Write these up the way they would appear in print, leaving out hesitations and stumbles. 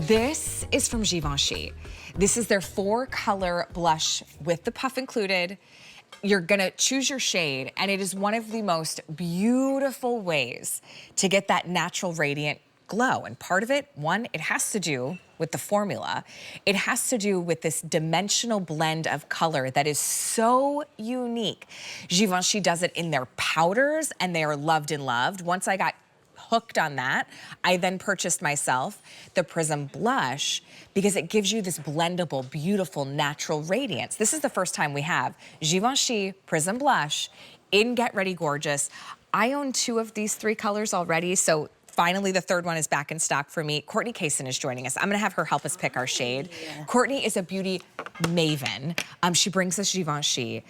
This is from Givenchy. This is their 4-color blush with the puff included. You're gonna choose your shade, and it is one of the most beautiful ways to get that natural radiant glow. And part of it, one, it has to do with the formula. It has to do with this dimensional blend of color that is so unique. Givenchy does it in their powders, and they are loved and loved. Once I got hooked on that, I then purchased myself the Prisme Blush because it gives you this blendable, beautiful, natural radiance. This is the first time we have Givenchy Prisme Blush in Get Ready Gorgeous. I own 2 of these 3 colors already, so finally the 3rd one is back in stock for me. Courtney Kaysen is joining us. I'm gonna have her help us pick our shade. Yeah. Courtney is a beauty maven. She brings us Givenchy.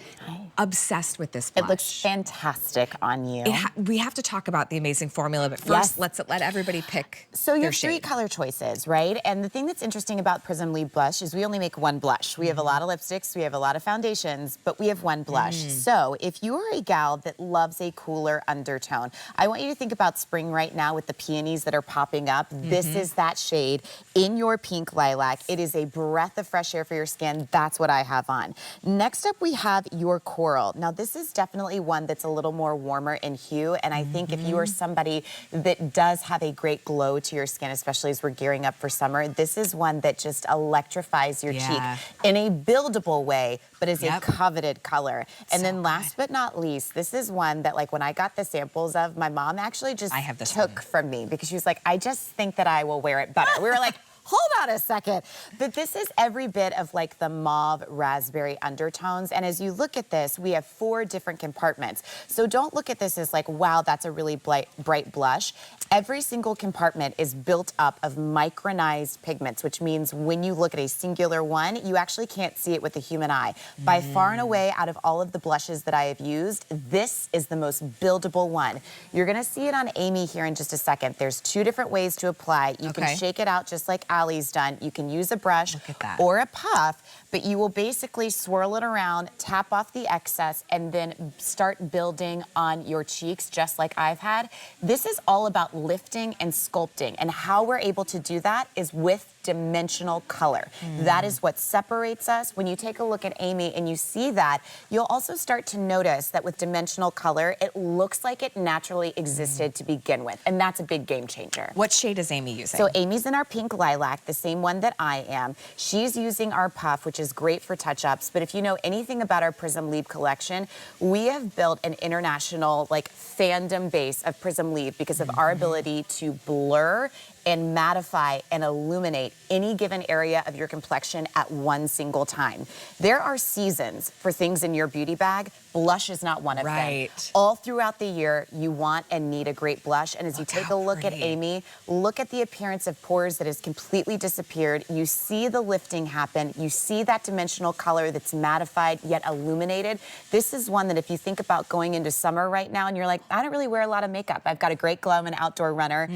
Obsessed with this blush. It looks fantastic on you. We have to talk about the amazing formula, but first, let's let everybody pick So you their have shade. 3 color choices, right? And the thing that's interesting about Prisme Libre Blush is we only make 1 blush. We have a lot of lipsticks, we have a lot of foundations, but we have 1 blush. So if you are a gal that loves a cooler undertone, I want you to think about spring right now with the peonies that are popping up. This is that shade in your pink lilac. It is a breath of fresh air for your skin. That's what I have on. Next up, we have your coral. Now, this is definitely one that's a little more warmer in hue, and I think if you are somebody that does have a great glow to your skin, especially as we're gearing up for summer, this is one that just electrifies your cheek in a buildable way, but is a coveted color. And then last but not least, this is one that, like, when I got the samples of, my mom actually just took from me because she was like, I just think that I will wear it better. We were like, hold on a second. But this is every bit of like the mauve raspberry undertones. And as you look at this, we have 4 different compartments. So don't look at this as like, wow, that's a really bright blush. Every single compartment is built up of micronized pigments, which means when you look at a singular one, you actually can't see it with the human eye. By far and away, out of all of the blushes that I have used, this is the most buildable one. You're gonna see it on Amy here in just a second. There's 2 different ways to apply. You can shake it out just like Allie's done. You can use a brush or a puff, but you will basically swirl it around, tap off the excess, and then start building on your cheeks just like I've had. This is all about lifting and sculpting, and how we're able to do that is with dimensional color. That is what separates us. When you take a look at Amy and you see that, you'll also start to notice that with dimensional color, it looks like it naturally existed to begin with, and that's a big game changer. What shade is Amy using? So Amy's in our pink lilac, the same one that I am. She's using our puff, which is great for touch-ups, but if you know anything about our Prisme Libre collection, we have built an international fandom base of Prisme Libre because of our ability to blur and mattify and illuminate any given area of your complexion at one single time. There are seasons for things in your beauty bag. Blush is not one of them. All throughout the year, you want and need a great blush. And as you take a look at Amy, look at the appearance of pores that has completely disappeared. You see the lifting happen. You see that dimensional color that's mattified yet illuminated. This is one that if you think about going into summer right now and you're like, I don't really wear a lot of makeup. I've got a great glow. I'm an outdoor runner.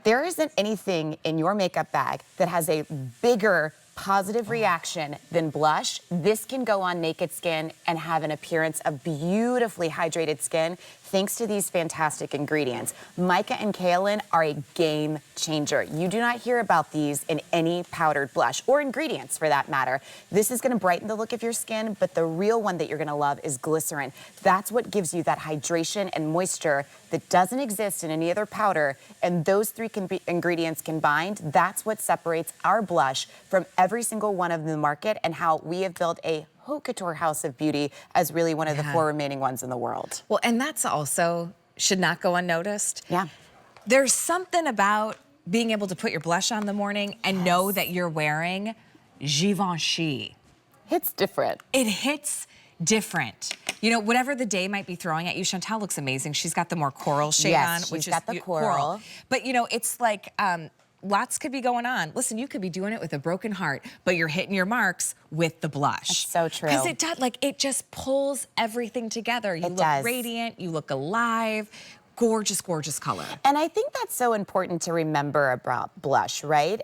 There isn't anything in your makeup bag that has a bigger positive reaction than blush. This can go on naked skin and have an appearance of beautifully hydrated skin thanks to these fantastic ingredients. Mica and kaolin are a game changer. You do not hear about these in any powdered blush or ingredients for that matter. This is gonna brighten the look of your skin, but the real one that you're gonna love is glycerin. That's what gives you that hydration and moisture that doesn't exist in any other powder, and those 3 ingredients combined, that's what separates our blush from every single one of the market, and how we have built a haute couture house of beauty as really one of the 4 remaining ones in the world. Well, and that's also should not go unnoticed. There's something about being able to put your blush on in the morning and know that you're wearing Givenchy. Hits different. It hits different. You know, whatever the day might be throwing at you, Chantal looks amazing. She's got the more coral shade on, which she's got the coral. But you know, it's like lots could be going on. Listen, you could be doing it with a broken heart, but you're hitting your marks with the blush. That's so true. Because it does, it just pulls everything together. You look radiant, you look alive. Gorgeous, gorgeous color. And I think that's so important to remember about blush, right?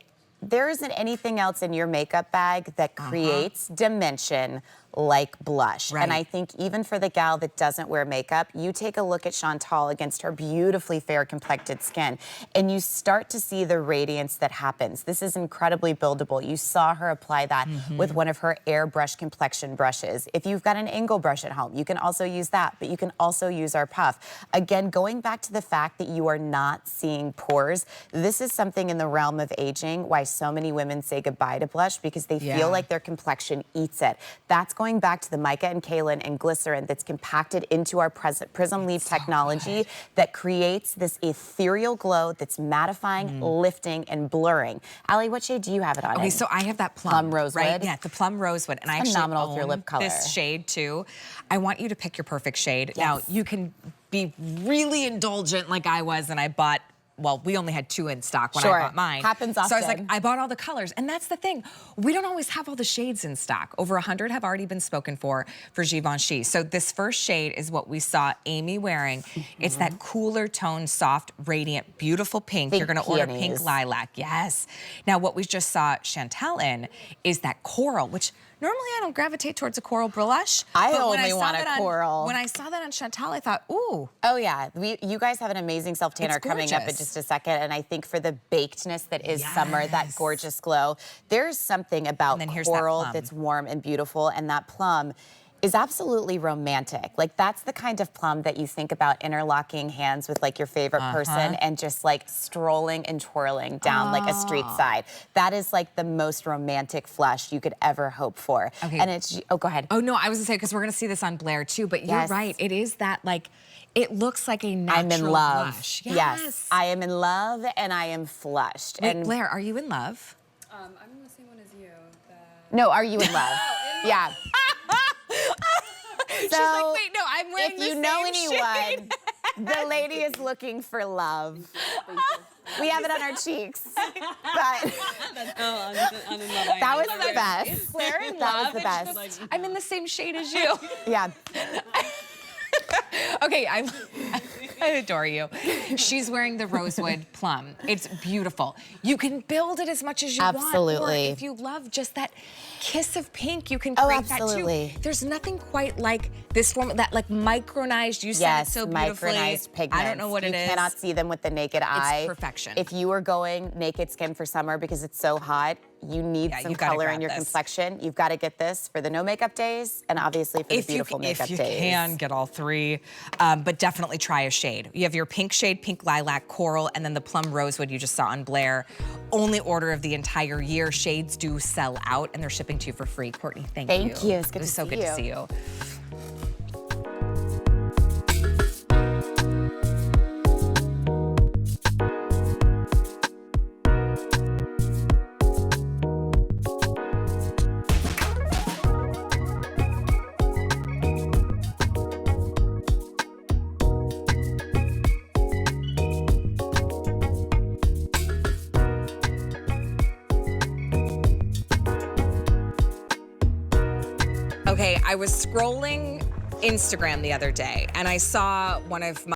there isn't anything else in your makeup bag that creates dimension like blush. Right. And I think even for the gal that doesn't wear makeup, you take a look at Chantal against her beautifully fair complected skin, and you start to see the radiance that happens. This is incredibly buildable. You saw her apply that with one of her airbrush complexion brushes. If you've got an angle brush at home, you can also use that, but you can also use our puff. Again, going back to the fact that you are not seeing pores, this is something in the realm of aging why so many women say goodbye to blush, because they feel like their complexion eats it. That's going back to the mica and kaolin and glycerin that's compacted into our Prisme Libre technology that creates this ethereal glow that's mattifying, lifting, and blurring. Allie, what shade do you have it on? Okay, so I have that Plum rosewood. Right? Yeah, the plum rosewood. And I actually phenomenal with your own lip color. this shade too. I want you to pick your perfect shade. Now, you can be really indulgent like I was, and I bought, well, we only had 2 in stock when I bought mine. Happens often. So I was like, I bought all the colors. And that's the thing. We don't always have all the shades in stock. Over 100 have already been spoken for Givenchy. So this first shade is what we saw Amy wearing. It's that cooler tone, soft, radiant, beautiful pink. You're gonna order pink lilac, yes. Now what we just saw Chantal in is that coral, which normally I don't gravitate towards a coral blush. I only want a coral. When I saw that on Chantal, I thought, ooh. Oh yeah, you guys have an amazing self-tanner coming up in just a second, and I think for the bakedness that is summer, that gorgeous glow, there's something about coral that's warm and beautiful, and that plum is absolutely romantic. Like, that's the kind of plum that you think about interlocking hands with like your favorite person and just like strolling and twirling down like a street side. That is like the most romantic flush you could ever hope for. Okay. And it's, oh, go ahead. Oh no, I was gonna say, because we're gonna see this on Blair too, but you're right, it is that like, it looks like a natural I'm in love. blush. Yes, I am in love and I am flushed. Wait, and Blair, are you in love? I'm in the same one as you. No, are you in love? Yeah. She's like, wait, no, I'm wearing if the you know same anyone, shade. the lady is looking for love. We have it on our cheeks. But that was the best. Blair in That love? was the best. I'm in the same shade as you. Yeah. Okay, I adore you. She's wearing the rosewood plum. It's beautiful. You can build it as much as you want. Absolutely. Or if you love just that kiss of pink, you can create that absolutely. too. There's nothing quite like this form, that like micronized, you said it so beautifully. Micronized pigments. I don't know what it is. You cannot see them with the naked eye. It's perfection. If you are going naked skin for summer because it's so hot, you need some color in your complexion. You've got to get this for the no makeup days and obviously for the beautiful makeup days. If you can, get all 3, but definitely try a shade. You have your pink shade, pink lilac, coral, and then the plum rosewood you just saw on Blair. Only order of the entire year. Shades do sell out and they're shipping to you for free. Courtney, thank you. Thank you. It's good to see you. It was so good to see you. Okay, I was scrolling Instagram the other day and I saw one of my